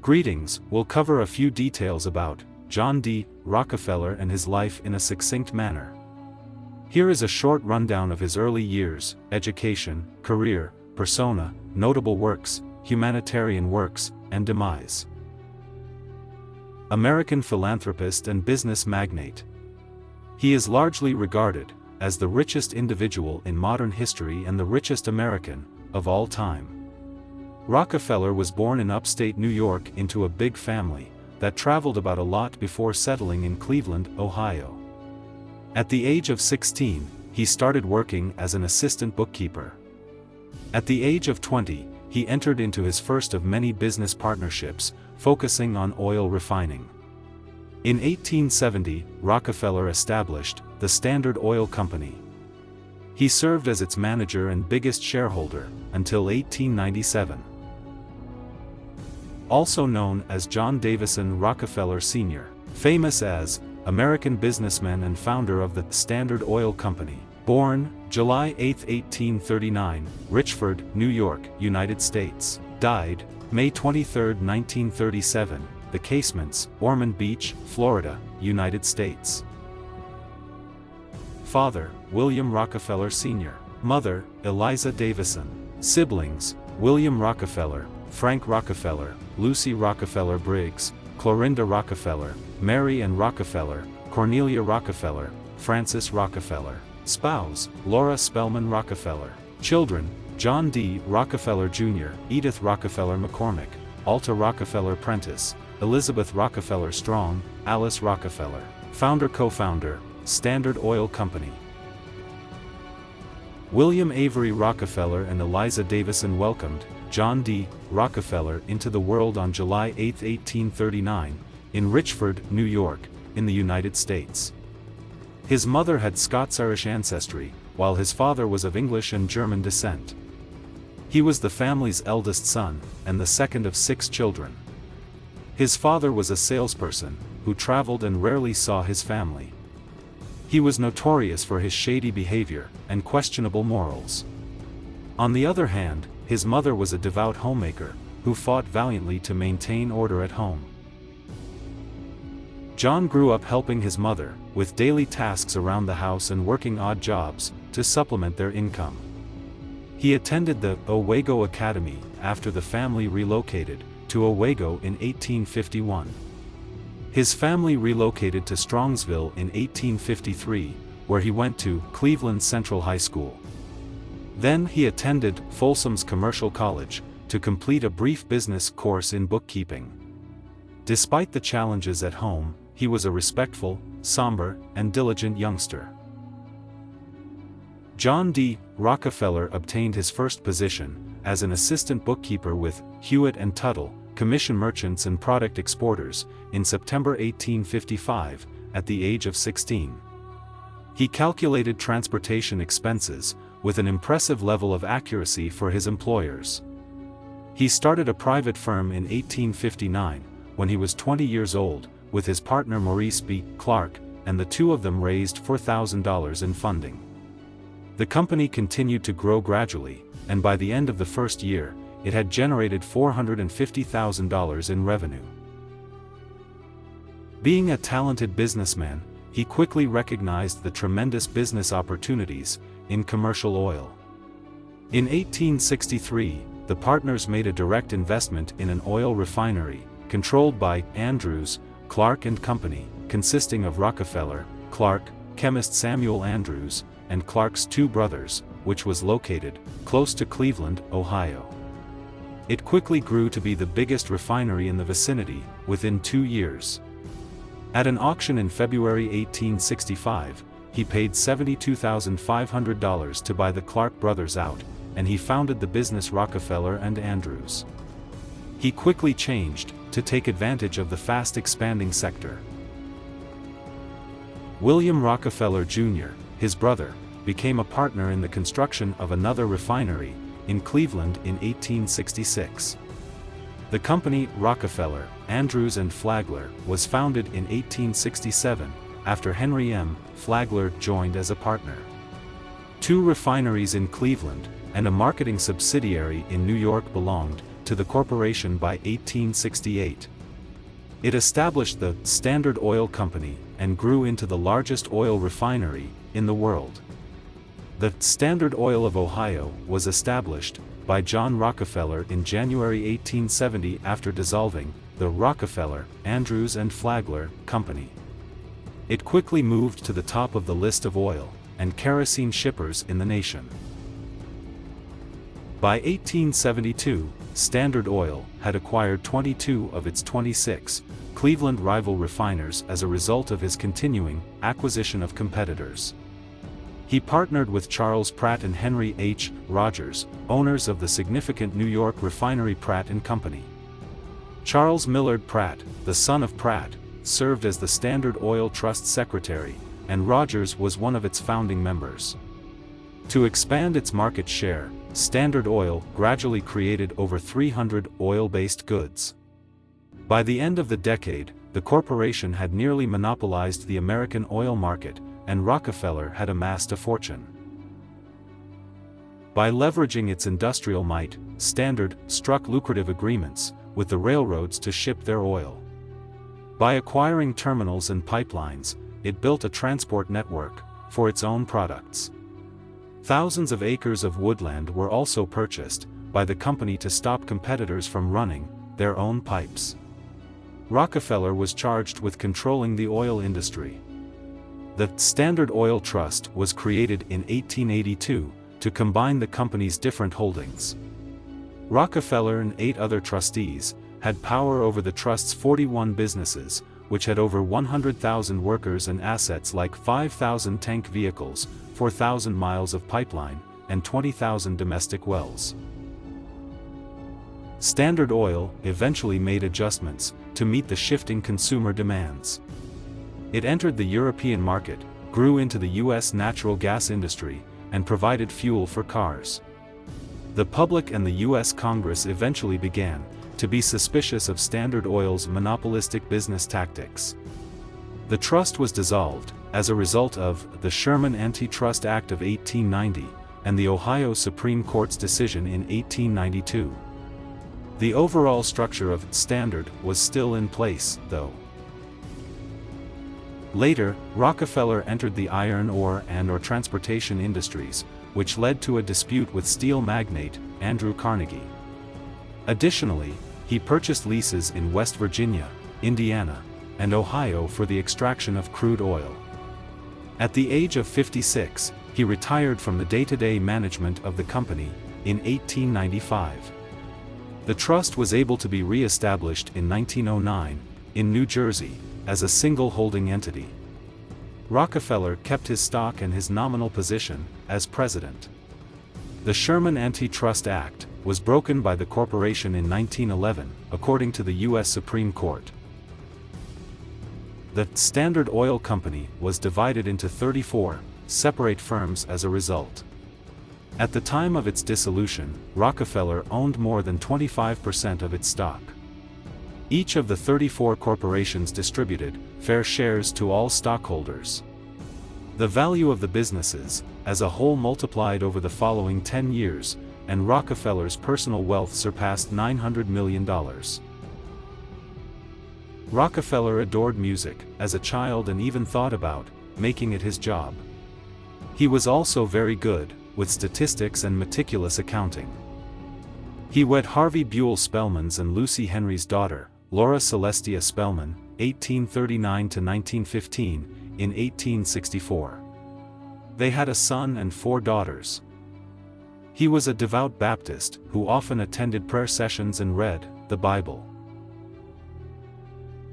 Greetings, we'll cover a few details about John D. Rockefeller and his life in a succinct manner. Here is a short rundown of his early years, education, career, persona, notable works, humanitarian works, and demise. American philanthropist and business magnate. He is largely regarded as the richest individual in modern history and the richest American of all time. Rockefeller was born in upstate New York into a big family that traveled about a lot before settling in Cleveland, Ohio. At the age of 16, he started working as an assistant bookkeeper. At the age of 20, he entered into his first of many business partnerships, focusing on oil refining. In 1870, Rockefeller established the Standard Oil Company. He served as its manager and biggest shareholder until 1897. Also known as John Davison Rockefeller Sr., famous as American businessman and founder of the Standard Oil Company. Born July 8, 1839, Richford, New York, United States. Died May 23, 1937, The Casements, Ormond Beach, Florida, United States. Father, William Rockefeller Sr. Mother, Eliza Davison. Siblings, William Rockefeller, Frank Rockefeller, Lucy Rockefeller Briggs, Clorinda Rockefeller, Mary Ann Rockefeller, Cornelia Rockefeller, Francis Rockefeller. Spouse, Laura Spellman Rockefeller. Children, John D. Rockefeller Jr., Edith Rockefeller McCormick, Alta Rockefeller Prentice, Elizabeth Rockefeller Strong, Alice Rockefeller. Founder Co-founder, Standard Oil Company. William Avery Rockefeller and Eliza Davison welcomed John D. Rockefeller into the world on July 8, 1839, in Richford, New York, in the United States. His mother had Scots-Irish ancestry, while his father was of English and German descent. He was the family's eldest son, and the second of 6 children. His father was a salesperson, who traveled and rarely saw his family. He was notorious for his shady behavior and questionable morals. On the other hand, his mother was a devout homemaker, who fought valiantly to maintain order at home. John grew up helping his mother, with daily tasks around the house and working odd jobs, to supplement their income. He attended the Owego Academy, after the family relocated to Owego in 1851. His family relocated to Strongsville in 1853, where he went to Cleveland Central High School. Then he attended Folsom's Commercial College, to complete a brief business course in bookkeeping. Despite the challenges at home, he was a respectful, somber, and diligent youngster. John D. Rockefeller obtained his first position as an assistant bookkeeper with Hewitt & Tuttle, commission merchants and product exporters, in September 1855, at the age of 16. He calculated transportation expenses with an impressive level of accuracy for his employers. He started a private firm in 1859, when he was 20 years old, with his partner Maurice B. Clark, and the two of them raised $4,000 in funding. The company continued to grow gradually, and by the end of the first year, it had generated $450,000 in revenue. Being a talented businessman, he quickly recognized the tremendous business opportunities in commercial oil. In 1863, the partners made a direct investment in an oil refinery, controlled by Andrews, Clark and Company, consisting of Rockefeller, Clark, chemist Samuel Andrews, and Clark's 2 brothers, which was located close to Cleveland, Ohio. It quickly grew to be the biggest refinery in the vicinity, within 2 years. At an auction in February 1865, he paid $72,500 to buy the Clark brothers out, and he founded the business Rockefeller and Andrews. He quickly changed to take advantage of the fast-expanding sector. William Rockefeller Jr., his brother, became a partner in the construction of another refinery in Cleveland in 1866. The company, Rockefeller, Andrews and Flagler, was founded in 1867, after Henry M. Flagler joined as a partner. 2 refineries in Cleveland, and a marketing subsidiary in New York belonged to the corporation by 1868. It established the Standard Oil Company and grew into the largest oil refinery in the world. The Standard Oil of Ohio was established by John Rockefeller in January 1870 after dissolving the Rockefeller, Andrews and Flagler Company. It quickly moved to the top of the list of oil and kerosene shippers in the nation. By 1872, Standard Oil had acquired 22 of its 26 Cleveland rival refiners as a result of his continuing acquisition of competitors. He partnered with Charles Pratt and Henry H. Rogers, owners of the significant New York refinery Pratt & Company. Charles Millard Pratt, the son of Pratt, served as the Standard Oil Trust Secretary, and Rogers was one of its founding members. To expand its market share, Standard Oil gradually created over 300 oil-based goods. By the end of the decade, the corporation had nearly monopolized the American oil market, and Rockefeller had amassed a fortune. By leveraging its industrial might, Standard struck lucrative agreements with the railroads to ship their oil. By acquiring terminals and pipelines, it built a transport network for its own products. Thousands of acres of woodland were also purchased by the company to stop competitors from running their own pipes. Rockefeller was charged with controlling the oil industry. The Standard Oil Trust was created in 1882 to combine the company's different holdings. Rockefeller and 8 other trustees had power over the trust's 41 businesses, which had over 100,000 workers and assets like 5,000 tank vehicles, 4,000 miles of pipeline, and 20,000 domestic wells. Standard Oil eventually made adjustments to meet the shifting consumer demands. It entered the European market, grew into the U.S. natural gas industry, and provided fuel for cars. The public and the U.S. Congress eventually began to be suspicious of Standard Oil's monopolistic business tactics. The trust was dissolved as a result of the Sherman Antitrust Act of 1890 and the Ohio Supreme Court's decision in 1892. The overall structure of Standard was still in place, though. Later, Rockefeller entered the iron ore and/or transportation industries, which led to a dispute with steel magnate Andrew Carnegie. Additionally, he purchased leases in West Virginia, Indiana, and Ohio for the extraction of crude oil. At the age of 56, he retired from the day-to-day management of the company in 1895. The trust was able to be re-established in 1909 in New Jersey as a single holding entity. Rockefeller kept his stock and his nominal position as president. The Sherman Antitrust Act was broken by the corporation in 1911, according to the U.S. Supreme Court. The Standard Oil Company was divided into 34 separate firms as a result. At the time of its dissolution, Rockefeller owned more than 25% of its stock. Each of the 34 corporations distributed fair shares to all stockholders. The value of the businesses as a whole multiplied over the following 10 years, and Rockefeller's personal wealth surpassed $900 million. Rockefeller adored music as a child and even thought about making it his job. He was also very good with statistics and meticulous accounting. He wed Harvey Buell Spellman's and Lucy Henry's daughter, Laura Celestia Spellman, 1839–1915, in 1864. They had a son and 4 daughters. He was a devout Baptist who often attended prayer sessions and read the Bible.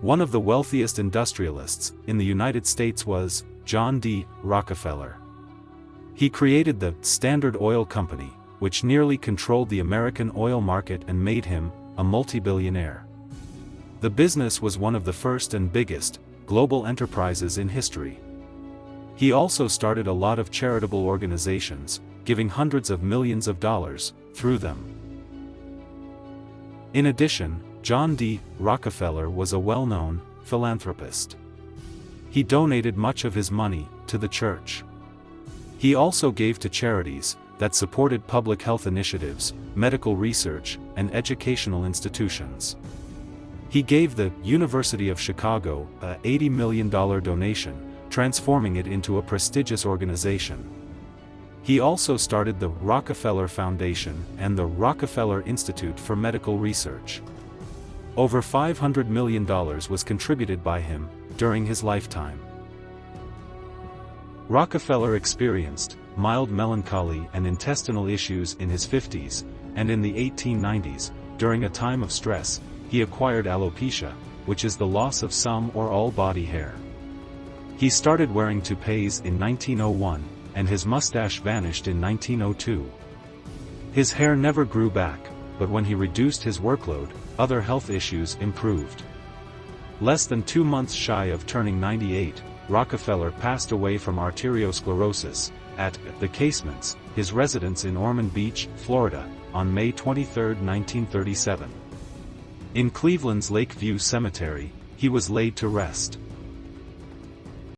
One of the wealthiest industrialists in the United States was John D. Rockefeller. He created the Standard Oil Company, which nearly controlled the American oil market and made him a multi-billionaire. The business was one of the first and biggest global enterprises in history. He also started a lot of charitable organizations, giving hundreds of millions of dollars through them. In addition, John D. Rockefeller was a well-known philanthropist. He donated much of his money to the church. He also gave to charities that supported public health initiatives, medical research, and educational institutions. He gave the University of Chicago a $80 million donation, transforming it into a prestigious organization. He also started the Rockefeller Foundation and the Rockefeller Institute for Medical Research. Over $500 million was contributed by him during his lifetime. Rockefeller experienced mild melancholy and intestinal issues in his 50s, and in the 1890s, during a time of stress, he acquired alopecia, which is the loss of some or all body hair. He started wearing toupees in 1901, and his mustache vanished in 1902. His hair never grew back, but when he reduced his workload, other health issues improved. Less than 2 months shy of turning 98, Rockefeller passed away from arteriosclerosis at the Casements, his residence in Ormond Beach, Florida, on May 23, 1937. In Cleveland's Lakeview Cemetery, he was laid to rest.